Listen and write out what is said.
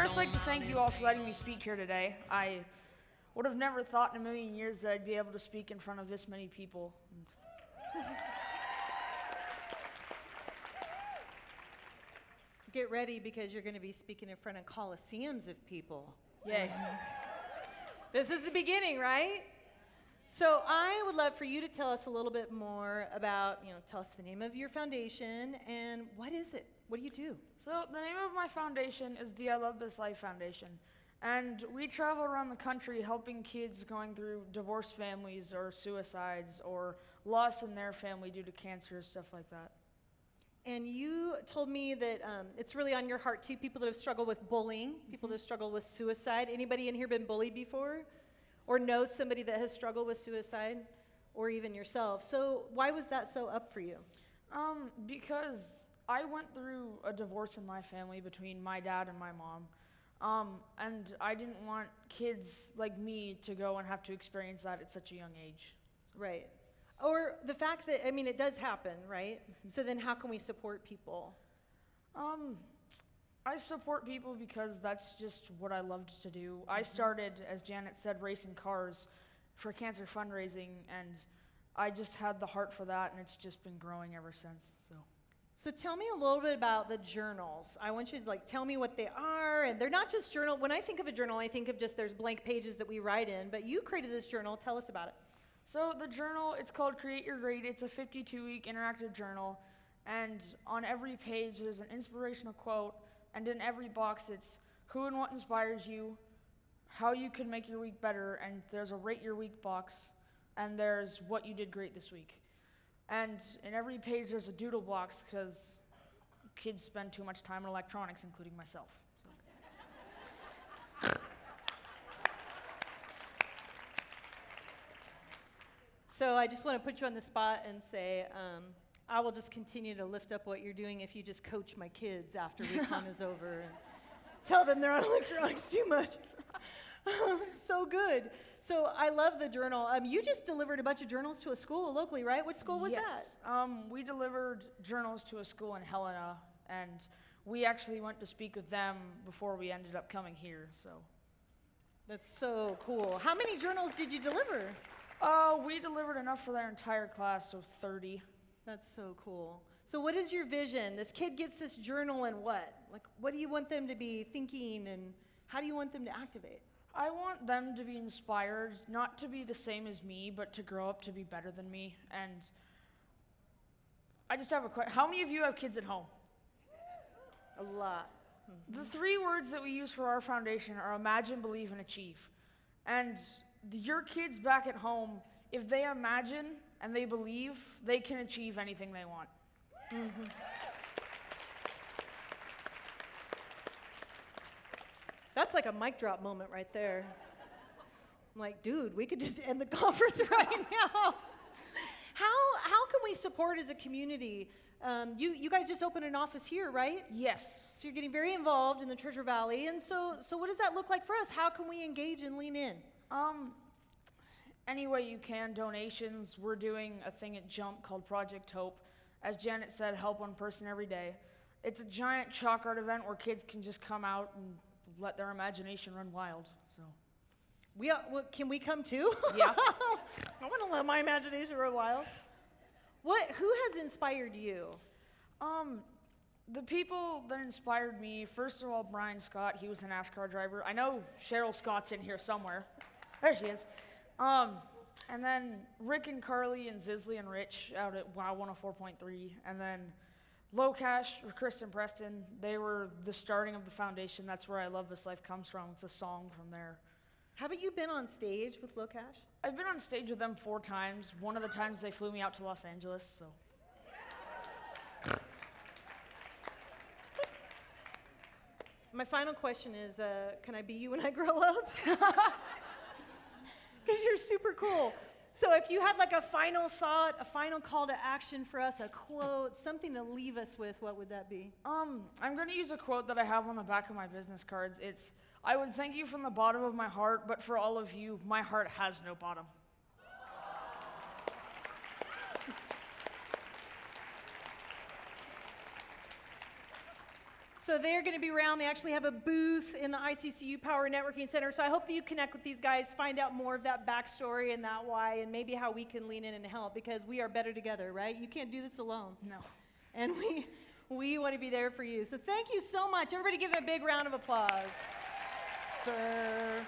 just like to thank you all for letting me speak here today. I would have never thought in a million years that I'd be able to speak in front of this many people. Get ready because you're going to be speaking in front of coliseums of people. Yay. This is the beginning, right? So I would love for you to tell us a little bit more about, tell us the name of your foundation and what is it? What do you do? So the name of my foundation is the I Love This Life Foundation. And we travel around the country helping kids going through divorced families or suicides or loss in their family due to cancer, stuff like that. And you told me that it's really on your heart too, people that have struggled with bullying, people that have struggled with suicide. Anybody in here been bullied before? Or know somebody that has struggled with suicide? Or even yourself? So why was that so up for you? Because I went through a divorce in my family between my dad and my mom. And I didn't want kids like me to go and have to experience that at such a young age. Right. Or the fact that, it does happen, right? So then how can we support people? I support people because that's just what I loved to do. I started, as Janet said, racing cars for cancer fundraising, and I just had the heart for that, and it's just been growing ever since. So tell me a little bit about the journals. I want you to tell me what they are, and they're not just journal. When I think of a journal, I think of just there's blank pages that we write in, but you created this journal. Tell us about it. So the journal, it's called Create Your Grade. It's a 52-week interactive journal, and on every page there's an inspirational quote, and in every box it's who and what inspires you, how you can make your week better, and there's a Rate Your Week box, and there's what you did great this week. And in every page there's a doodle box because kids spend too much time in electronics, including myself. So I just want to put you on the spot and say, I will just continue to lift up what you're doing if you just coach my kids after WICON is over and tell them they're on electronics too much. So good. So I love the journal. You just delivered a bunch of journals to a school locally, right? Which school was that? Yes. We delivered journals to a school in Helena, and we actually went to speak with them before we ended up coming here. So that's so cool. How many journals did you deliver? We delivered enough for their entire class, so 30. That's so cool. So what is your vision? This kid gets this journal and what? What do you want them to be thinking, and how do you want them to activate? I want them to be inspired, not to be the same as me, but to grow up to be better than me. And I just have a question. How many of you have kids at home? A lot. The 3 words that we use for our foundation are imagine, believe, and achieve. And your kids back at home, if they imagine and they believe, they can achieve anything they want. Mm-hmm. That's like a mic drop moment right there. I'm like, dude, we could just end the conference right now. How can we support as a community? You guys just opened an office here, right? Yes. So you're getting very involved in the Treasure Valley, and so what does that look like for us? How can we engage and lean in? Any way you can, donations. We're doing a thing at Jump called Project Hope. As Janet said, help one person every day. It's a giant chalk art event where kids can just come out and let their imagination run wild. So, can we come too? Yeah. I want to let my imagination run wild. Who has inspired you? The people that inspired me, first of all, Brian Scott, he was a NASCAR driver. I know Cheryl Scott's in here somewhere. There she is. And then Rick and Carly and Zisley and Rich out at WOW 104.3. And then Locash, Chris and Preston, they were the starting of the foundation. That's where I Love This Life comes from. It's a song from there. Haven't you been on stage with Locash? I've been on stage with them 4 times. One of the times they flew me out to Los Angeles, so. My final question is, can I be you when I grow up? Because you're super cool. So if you had a final thought, a final call to action for us, a quote, something to leave us with, what would that be? I'm going to use a quote that I have on the back of my business cards. It's, I would thank you from the bottom of my heart, but for all of you, my heart has no bottom. So they're going to be around. They actually have a booth in the ICCU Power Networking Center. So I hope that you connect with these guys, find out more of that backstory and that why, and maybe how we can lean in and help, because we are better together, right? You can't do this alone. No. And we want to be there for you. So thank you so much. Everybody give them a big round of applause. Sir.